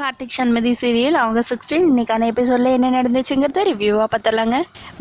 Karthik Shanmathi serial அவங்க 16 இன்னைக்கான எபிசோடில் என்ன நடந்துச்சுங்கிறத ரிவ்யூவாக பார்த்துடலாங்க.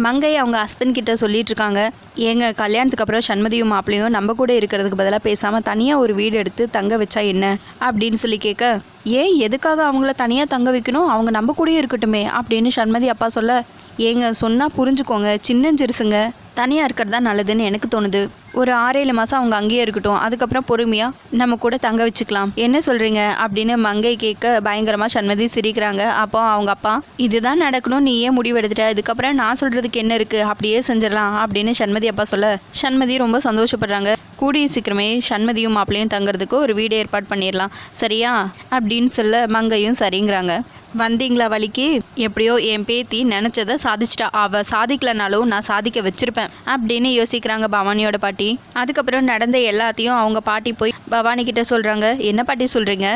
மங்கை அவங்க ஹஸ்பண்ட் கிட்ட சொல்லிட்டு இருக்காங்க, ஏங்க கல்யாணத்துக்கு அப்புறம் சண்மதியும் மாப்பிளையும் நம்ம கூட இருக்கிறதுக்கு பதிலாக பேசாமல் தனியாக ஒரு வீடு எடுத்து தங்க வச்சா என்ன அப்படின்னு சொல்லி கேட்க, ஏன் எதுக்காக அவங்கள தனியாக தங்க வைக்கணும், அவங்க நம்ம கூடயே இருக்கட்டுமே அப்படின்னு சண்மதி அப்பா சொல்ல, ஏங்க சொன்னால் புரிஞ்சுக்கோங்க, சின்னஞ்சிறுசுங்க தனியாக இருக்கிறது தான் நல்லதுன்னு எனக்கு தோணுது. ஒரு 6-7 மாதம் அவங்க அங்கேயே இருக்கட்டும், அதுக்கப்புறம் பொறுமையாக நம்ம கூட தங்க வச்சுக்கலாம், என்ன சொல்கிறீங்க அப்படின்னு மங்கை கேட்க பயங்கரமாக சண்மதி சிரிக்கிறாங்க. அப்போ அவங்க அப்பா, இதுதான் நடக்கணும், நீ ஏன் முடிவு எடுத்துட்ட, இதுக்கப்புறம் நான் சொல்கிறதுக்கு என்ன இருக்குது, அப்படியே செஞ்சிடலாம் அப்படின்னு சண்மதி அப்பா சொல்ல சண்மதி ரொம்ப சந்தோஷப்படுறாங்க. கூடிய சீக்கிரமே சண்மதியும் மாப்பிளையும் தங்குறதுக்கு ஒரு வீடு ஏற்பாடு பண்ணிடலாம் சரியா அப்படின்னு சொல்ல மங்கையும் சரிங்கிறாங்க. வந்தீங்களா வலிக்கு, எப்படியோ என் பேத்தி நினச்சதை சாதிச்சிட்டா, அவள் சாதிக்கலனாலும் நான் சாதிக்க வச்சிருப்பேன் அப்படின்னு யோசிக்கிறாங்க பவானியோட பாட்டி. அதுக்கப்புறம் நடந்த எல்லாத்தையும் அவங்க பாட்டி போய் பவானி கிட்ட சொல்கிறாங்க. என்ன பாட்டி சொல்கிறீங்க,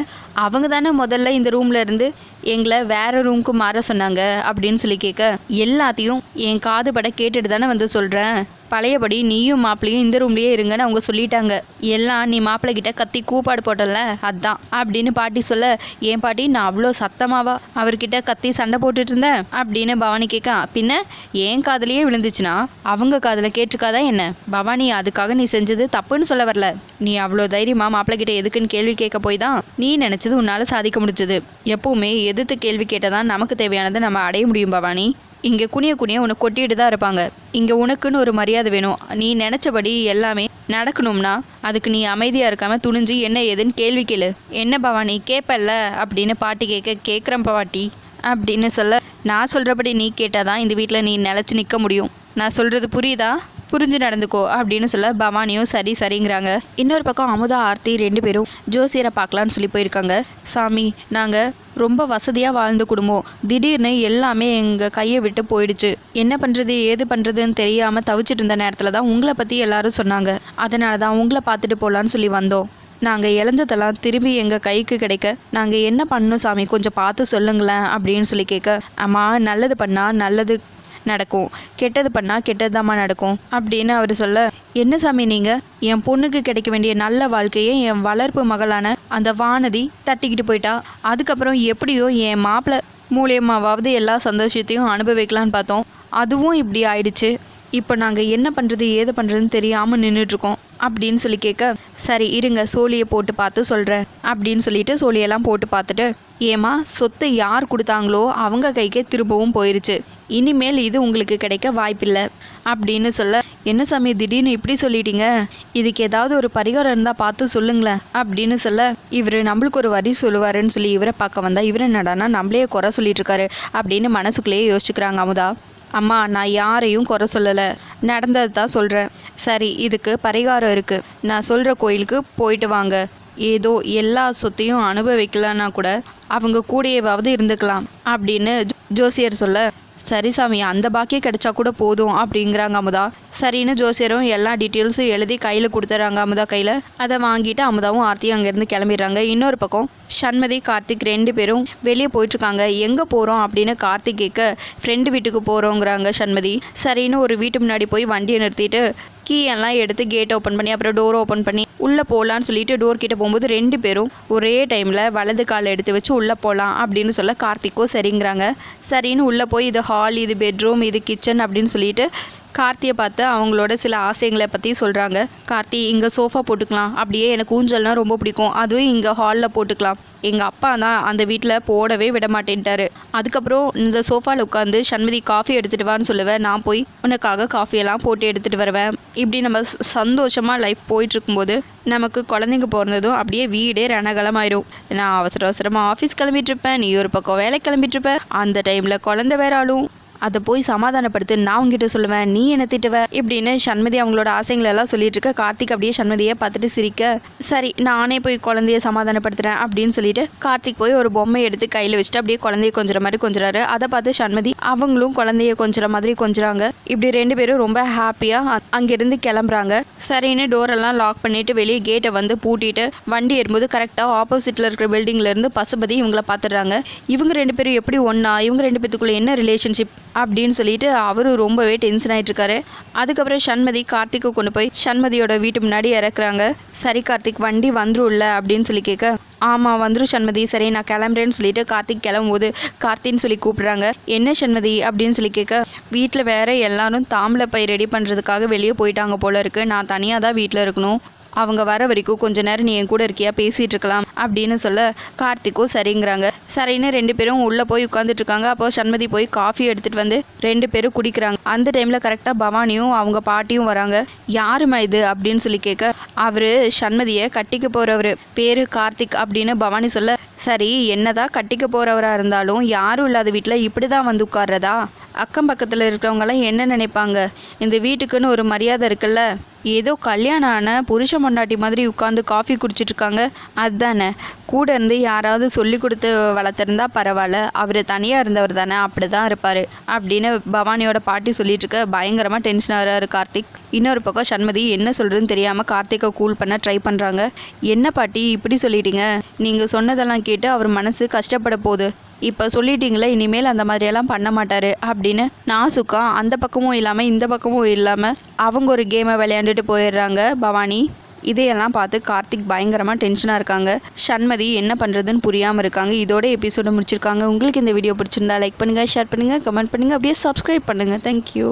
அவங்க தானே முதல்ல இந்த ரூமில் இருந்து எங்களை வேற ரூமுக்கு மாற சொன்னாங்க அப்படின்னு சொல்லி கேட்க, எல்லாத்தையும் என் காது பட கேட்டுட்டு தானே வந்து சொல்கிறேன், பழையபடி நீயும் மாப்பிளையும் இந்த ரூம்லேயே இருங்கன்னு அவங்க சொல்லிட்டாங்க, எல்லாம் நீ மாப்பிள்ளை கிட்ட கத்தி கூப்பாடு போட்டல அதான் அப்படின்னு பாட்டி சொல்ல, ஏன் பாட்டி நான் அவ்வளோ சத்தமாவா அவர்கிட்ட கத்தி சண்டை போட்டுட்டு இருந்தேன் அப்படின்னு பவானி கேட்க, பின்ன ஏன் காதலையே விழுந்துச்சுன்னா அவங்க காதில் கேட்டிருக்காதா என்ன, பவானி அதுக்காக நீ செஞ்சது தப்புன்னு சொல்ல வரல, நீ அவ்வளோ தைரியமா மாப்பிள்ளை கிட்ட எதுக்குன்னு கேள்வி கேட்க போய் தான் நீ நினச்சது உன்னால் சாதிக்க முடிஞ்சது. எப்பவுமே எதிர்த்து கேள்வி கேட்டதான் நமக்கு தேவையானதை நம்ம அடைய முடியும் பவானி. இங்கே குனிய உனக்கு கொட்டிட்டு தான் இருப்பாங்க, இங்கே உனக்குன்னு ஒரு மரியாதை வேணும், நீ நினச்சபடி எல்லாமே நடக்கணும்னா அதுக்கு நீ அமைதியாக இருக்காமல் துணிஞ்சு என்ன ஏதுன்னு கேள்வி கேளு. என்ன பவானி கேட்பல்ல அப்படின்னு பாட்டி கேட்குறேன் பாட்டி அப்படின்னு சொல்ல, நான் சொல்கிறபடி நீ கேட்டால் தான் இந்த வீட்டில் நீ நிலச்சி நிற்க முடியும், நான் சொல்கிறது புரியுதா, புரிஞ்சு நடந்துக்கோ அப்படின்னு சொல்ல பவானியும் சரிங்கிறாங்க. இன்னொரு பக்கம் அமுதா ஆர்த்தி 2 பேரும் ஜோசியரை பார்க்கலான்னு சொல்லி போயிருக்காங்க. சாமி, நாங்கள் ரொம்ப வசதியாக வாழ்ந்த குடும்பம், திடீர்னு எல்லாமே எங்கள் கையை விட்டு போயிடுச்சு, என்ன பண்ணுறது ஏது பண்ணுறதுன்னு தெரியாமல் தவிச்சிட்டு இருந்த நேரத்தில் தான் உங்களை பற்றி எல்லாரும் சொன்னாங்க, அதனால தான் உங்களை பார்த்துட்டு போகலான்னு சொல்லி வந்தோம். நாங்கள் இழந்ததெல்லாம் திரும்பி எங்கள் கைக்கு கிடைக்க நாங்கள் என்ன பண்ணணும் சாமி, கொஞ்சம் பார்த்து சொல்லுங்களேன் அப்படின்னு சொல்லி கேட்க, அம்மா நல்லது பண்ணால் நல்லது நடக்கும், கெட்டது பண்ணால் கெட்டதுதாம்மா நடக்கும் அப்படின்னு அவர் சொல்ல, என்ன சாமி நீங்கள் என் பொண்ணுக்கு கிடைக்க வேண்டிய நல்ல வாழ்க்கையை என் வளர்ப்பு மகளான அந்த வானதி தட்டிக்கிட்டு போயிட்டா, அதுக்கப்புறம் எப்படியோ என் மாப்பிள்ளை மூலியமாவது எல்லா சந்தோஷத்தையும் அனுபவிக்கலான்னு பார்த்தோம், அதுவும் இப்படி ஆயிடுச்சு, இப்போ நாங்கள் என்ன பண்ணுறது ஏது பண்ணுறதுன்னு தெரியாமல் நின்றுட்டுருக்கோம் அப்படின்னு சொல்லி கேட்க, சரி இருங்க சோழியை போட்டு பார்த்து சொல்கிறேன் அப்படின்னு சொல்லிட்டு சோழியெல்லாம் போட்டு பார்த்துட்டு, ஏமா சொத்தை யார் கொடுத்தாங்களோ அவங்க கைக்கே திரும்பவும் போயிருச்சு, இனிமேல் இது உங்களுக்கு கிடைக்க வாய்ப்பில்லை அப்படின்னு சொல்ல, என்ன சாமி திடீர்னு இப்படி சொல்லிட்டீங்க, இதுக்கு ஏதாவது ஒரு பரிகாரம் இருந்தால் பார்த்து சொல்லுங்களேன் அப்படின்னு சொல்ல, இவர் நம்மளுக்கு ஒரு வரி சொல்லுவாருன்னு சொல்லி இவரை பார்க்க வந்தா இவர் என்னடானா நம்மளே குறை சொல்லிட்டு இருக்காரு அப்படின்னு மனசுக்குள்ளேயே யோசிச்சுக்கிறாங்க அமுதா. அம்மா நான் யாரையும் குறை சொல்லலை, நடந்தது தான் சொல்கிறேன், சரி இதுக்கு பரிகாரம் இருக்குது, நான் சொல்கிற கோயிலுக்கு போயிட்டு வாங்க, ஏதோ எல்லா சொத்தையும் அனுபவிக்கலன்னா கூட அவங்க கூடயேவாவது இருந்துக்கலாம் அப்படின்னு ஜோசியர் சொல்ல, சரி சாமி அந்த பாக்கியம் கிடைச்சா கூட போதும் அப்படிங்கிறாங்க அமுதா. சரின்னு ஜோசியரும் எல்லா டீட்டெயில்ஸும் எழுதி கையில் கொடுத்துட்றாங்க அமுதா கையில். அதை வாங்கிட்டு அமுதாவும் ஆர்த்தியும் அங்கேருந்து கிளம்பிடுறாங்க. இன்னொரு பக்கம் சண்மதி கார்த்திக் 2 பேரும் வெளியே போயிட்டுருக்காங்க. எங்கே போகிறோம் அப்படின்னு கார்த்திக் கேட்க, ஃப்ரெண்டு வீட்டுக்கு போகிறோங்கிறாங்க சண்மதி. சரின்னு ஒரு வீட்டு முன்னாடி போய் வண்டியை நிறுத்திட்டு கீ எல்லாம் எடுத்து கேட் ஓப்பன் பண்ணி அப்புறம் டோர் ஓப்பன் பண்ணி உள்ளே போகலான்னு சொல்லிட்டு டோர் கிட்டே போகும்போது 2 பேரும் ஒரே டைமில் வலது காலை எடுத்து வச்சு உள்ளே போகலாம் அப்படின்னு சொல்ல கார்த்திக்கும் சரிங்கிறாங்க. சரின்னு உள்ளே போய் இது ஹால், இது பெட்ரூம், இது கிச்சன் அப்படின்னு சொல்லிட்டு கார்த்தியை பார்த்து அவங்களோட சில ஆசைங்களை பற்றி சொல்கிறாங்க. கார்த்தி இங்கே சோஃபா போட்டுக்கலாம், அப்படியே எனக்கு ஊஞ்சல்னால் ரொம்ப பிடிக்கும், அதுவும் இங்கே ஹாலில் போட்டுக்கலாம், எங்கள் அப்பா தான் அந்த வீட்டில் போடவே விட மாட்டேன்ட்டாரு, அதுக்கப்புறம் இந்த சோஃபாவில் உட்காந்து சண்மதி காஃபி எடுத்துகிட்டு வான்னு சொல்லுவேன், நான் போய் உனக்காக காஃபியெல்லாம் போட்டு எடுத்துகிட்டு வருவேன், இப்படி நம்ம சந்தோஷமாக லைஃப் போயிட்டுருக்கும்போது நமக்கு குழந்தைங்க பிறந்ததும் அப்படியே வீடே ரணகலமாயிரும். நான் அவசரமாக ஆஃபீஸ் கிளம்பிட்டுருப்பேன், நீ ஒரு பக்கம் வேலை கிளம்பிட்டுருப்பேன், அந்த டைமில் குழந்தை வேற ஆளும், அதை போய் சமாதானப்படுத்து, நான் உங்ககிட்ட சொல்லுவேன், நீ என்ன திட்டுவ இப்படின்னு சண்மதி அவங்களோட ஆசைங்களை எல்லாம் சொல்லிட்டு இருக்க. கார்த்திக் அப்படியே சண்மதியை பார்த்துட்டு சிரிக்க, சரி நானே போய் குழந்தைய சமாதானப்படுத்துறேன் அப்படின்னு சொல்லிட்டு கார்த்திக் போய் ஒரு பொம்மை எடுத்து கையில் வச்சுட்டு அப்படியே குழந்தைய கொஞ்சிற மாதிரி கொஞ்சிறாரு. அதை பார்த்து சண்மதி அவங்களும் குழந்தைய கொஞ்சிற மாதிரி கொஞ்சிறாங்க. இப்படி 2 பேரும் ரொம்ப ஹாப்பியாக அங்கேருந்து கிளம்புறாங்க. சரின்னு டோரெல்லாம் லாக் பண்ணிட்டு வெளியே கேட்டை வந்து பூட்டிட்டு வண்டி ஏறும்போது கரெக்டாக ஆப்போசிட்டில் இருக்கிற பில்டிங்லேருந்து பசுபதி இவங்கள பார்த்துடுறாங்க. இவங்க 2 பேரும் எப்படி ஒன்றா, இவங்க 2 பேத்துக்குள்ளே என்ன ரிலேஷன்ஷிப் அப்படின்னு சொல்லிட்டு அவரு ரொம்பவே டென்ஷன் ஆகிட்டு இருக்காரு. அதுக்கப்புறம் சண்மதி கார்த்திகை கொண்டு போய் சண்மதியோட வீட்டு முன்னாடி இறக்குறாங்க. சரி கார்த்திக் வண்டி வந்துரும்ல அப்படின்னு சொல்லி கேட்க, ஆமாம் வந்துடும் சண்மதி, சரி நான் கிளம்புறேன்னு சொல்லிட்டு கார்த்திக் கிளம்பும்போது கார்த்தின்னு சொல்லி கூப்பிட்றாங்க. என்ன சண்மதி அப்படின்னு சொல்லி கேட்க, வீட்டில் வேற எல்லாரும் தாம்பளை பை ரெடி பண்ணுறதுக்காக வெளியே போயிட்டாங்க போல இருக்குது, நான் தனியாக தான் வீட்டில் இருக்கணும், அவங்க வர வரைக்கும் கொஞ்ச நேரம் நீ என் கூட இருக்கியா, பேசிகிட்டு இருக்கலாம் அப்படின்னு சொல்ல கார்த்திக்கும் சரிங்கிறாங்க. சரின்னு 2 பேரும் உள்ளே போய் உட்காந்துட்டு இருக்காங்க. அப்போ சண்மதி போய் காஃபி எடுத்துகிட்டு வந்து 2 பேரும் குடிக்கிறாங்க. அந்த டைமில் கரெக்டாக பவானியும் அவங்க பாட்டியும் வராங்க. யாருமா இது அப்படின்னு சொல்லி கேட்க, அவர் சண்மதியை கட்டிக்க போகிறவர், பேர் கார்த்திக் அப்படின்னு பவானி சொல்ல, சரி என்னதான் கட்டிக்க போகிறவராக இருந்தாலும் யாரும் இல்லாத வீட்டில் இப்படி தான் வந்து உட்கார்றதா, அக்கம் பக்கத்தில் இருக்கிறவங்களாம் என்ன நினைப்பாங்க, இந்த வீட்டுக்குன்னு ஒரு மரியாதை இருக்குல்ல, ஏதோ கல்யாணம் ஆன புருஷ பொண்டாட்டி மாதிரி உட்காந்து காஃபி குடிச்சிட்ருக்காங்க, அதுதானே, கூட இருந்து யாராவது சொல்லி கொடுத்து வளர்த்துருந்தா பரவாயில்ல, அவர் தனியாக இருந்தவர் தானே, அப்படி தான் இருப்பார் அப்படின்னு பவானியோட பாட்டி சொல்லிட்டு இருக்க பயங்கரமாக டென்ஷன் ஆகிறாரு கார்த்திக். இன்னொரு பக்கம் சண்மதி என்ன சொல்கிறதுன்னு தெரியாமல் கார்த்திகை கூல் பண்ண ட்ரை பண்ணுறாங்க. என்ன பாட்டி இப்படி சொல்லிட்டீங்க, நீங்கள் சொன்னதெல்லாம் கேட்டு அவர் மனசு கஷ்டப்பட போகுது, இப்போ சொல்லிட்டீங்களே இனிமேல் அந்த மாதிரியெல்லாம் பண்ண மாட்டார் அப்படின்னு நாசுக்கா அந்த பக்கமும் இல்லாமல் இந்த பக்கமும் இல்லாமல் அவங்க ஒரு கேமை விளையாண்டுட்டு போயிடுறாங்க பவானி. இதையெல்லாம் பார்த்து கார்த்திக் பயங்கரமாக டென்ஷனாக இருக்காங்க. சண்மதி என்ன பண்ணுறதுன்னு புரியாமல் இருக்காங்க. இதோட எபிசோட முடிச்சிருக்காங்க. உங்களுக்கு இந்த வீடியோ பிடிச்சிருந்தா லைக் பண்ணுங்கள், ஷேர் பண்ணுங்கள், கமெண்ட் பண்ணுங்கள், அப்படியே சப்ஸ்கிரைப் பண்ணுங்கள். தேங்க்யூ.